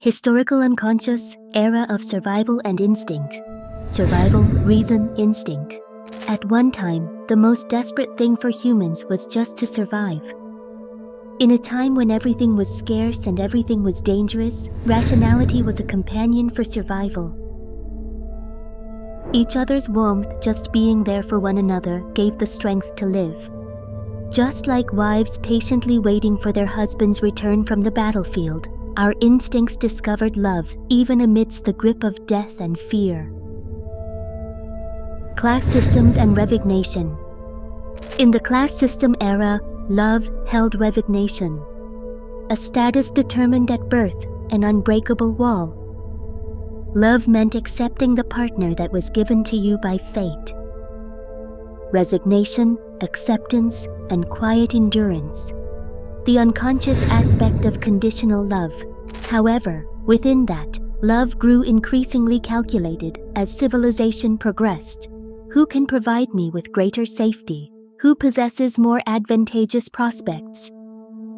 Historical unconscious, era of survival and instinct. Survival, reason, instinct. At one time, the most desperate thing for humans was just to survive. In a time when everything was scarce and everything was dangerous, rationality was a companion for survival. Each other's warmth, just being there for one another, gave the strength to live. Just like wives patiently waiting for their husband's return from the battlefield, our instincts discovered love even amidst the grip of death and fear. Class systems and resignation. In the class system era, love held resignation, a status determined at birth, an unbreakable wall. Love meant accepting the partner that was given to you by fate. Resignation, acceptance, and quiet endurance. The unconscious aspect of conditional love. However, within that, love grew increasingly calculated as civilization progressed. Who can provide me with greater safety? Who possesses more advantageous prospects?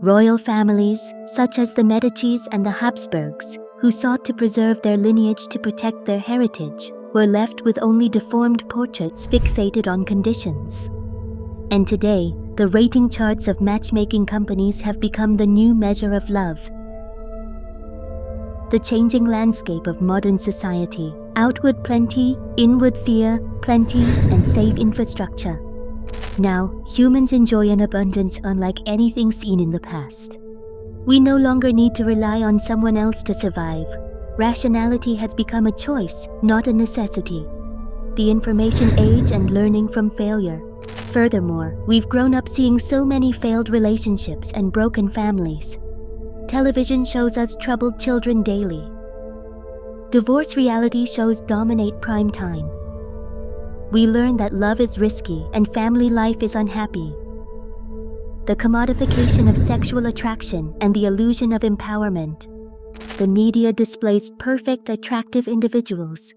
Royal families, such as the Medicis and the Habsburgs, who sought to preserve their lineage to protect their heritage, were left with only deformed portraits fixated on conditions. And today, the rating charts of matchmaking companies have become the new measure of love. The changing landscape of modern society. Outward plenty, inward fear, plenty, and safe infrastructure. Now, humans enjoy an abundance unlike anything seen in the past. We no longer need to rely on someone else to survive. Rationality has become a choice, not a necessity. The information age and learning from failure. Furthermore, we've grown up seeing so many failed relationships and broken families. Television shows us troubled children daily. Divorce reality shows dominate prime time. We learn that love is risky and family life is unhappy. The commodification of sexual attraction and the illusion of empowerment. The media displays perfect, attractive individuals.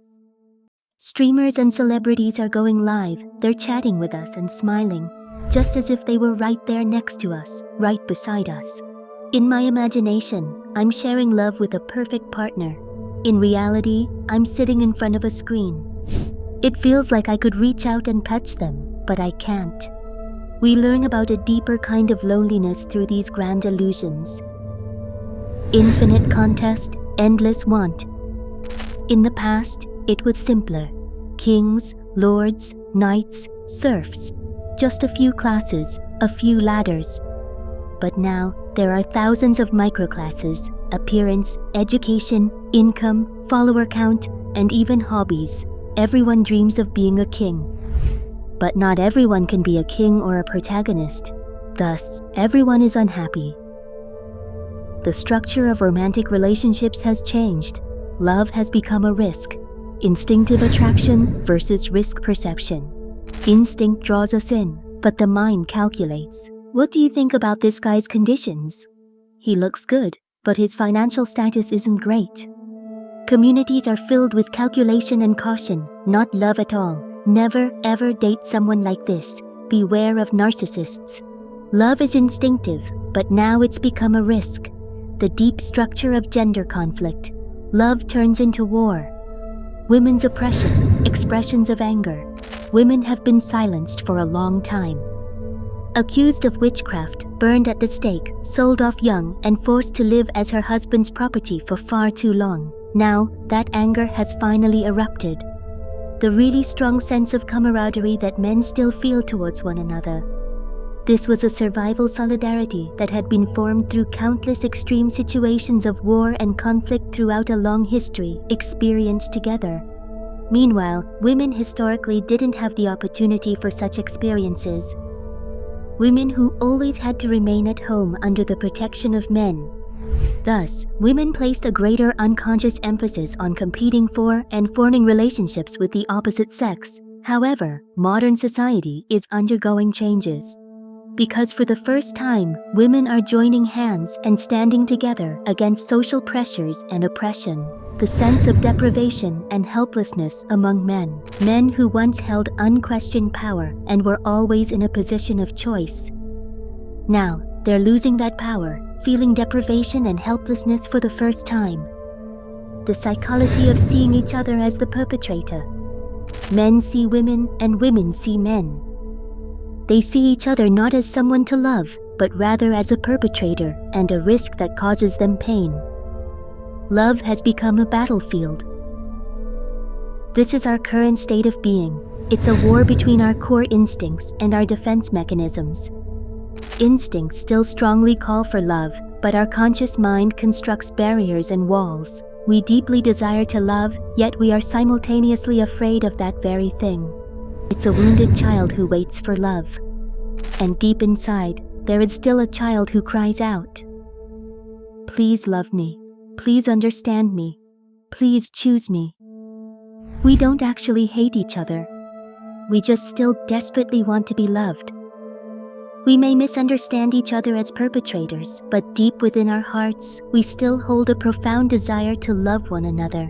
Streamers and celebrities are going live. They're chatting with us and smiling, just as if they were right there next to us, right beside us. In my imagination, I'm sharing love with a perfect partner. In reality, I'm sitting in front of a screen. It feels like I could reach out and touch them, but I can't. We learn about a deeper kind of loneliness through these grand illusions. Infinite contest, endless want. In the past, it was simpler. Kings, lords, knights, serfs. Just a few classes, a few ladders. But now, there are thousands of microclasses, appearance, education, income, follower count, and even hobbies. Everyone dreams of being a king. But not everyone can be a king or a protagonist. Thus, everyone is unhappy. The structure of romantic relationships has changed. Love has become a risk. Instinctive attraction versus risk perception. Instinct draws us in, but the mind calculates. What do you think about this guy's conditions? He looks good, but his financial status isn't great. Communities are filled with calculation and caution, not love at all. Never ever date someone like this. Beware of narcissists. Love is instinctive, but now it's become a risk. The deep structure of gender conflict. Love turns into war. Women's oppression, expressions of anger. Women have been silenced for a long time. Accused of witchcraft, burned at the stake, sold off young, and forced to live as her husband's property for far too long. Now, that anger has finally erupted. The really strong sense of camaraderie that men still feel towards one another. This was a survival solidarity that had been formed through countless extreme situations of war and conflict throughout a long history, experienced together. Meanwhile, women historically didn't have the opportunity for such experiences. Women who always had to remain at home under the protection of men. Thus, women placed a greater unconscious emphasis on competing for and forming relationships with the opposite sex. However, modern society is undergoing changes. Because for the first time, women are joining hands and standing together against social pressures and oppression. The sense of deprivation and helplessness among men. Men who once held unquestioned power and were always in a position of choice. Now, they're losing that power, feeling deprivation and helplessness for the first time. the psychology of seeing each other as the perpetrator. Men see women and women see men. They see each other not as someone to love, but rather as a perpetrator and a risk that causes them pain. Love has become a battlefield. This is our current state of being. It's a war between our core instincts and our defense mechanisms. Instincts still strongly call for love, but our conscious mind constructs barriers and walls. We deeply desire to love, yet we are simultaneously afraid of that very thing. It's a wounded child who waits for love. And deep inside, there is still a child who cries out, "Please love me. Please understand me. Please choose me." We don't actually hate each other. We just still desperately want to be loved. We may misunderstand each other as perpetrators, but deep within our hearts, we still hold a profound desire to love one another.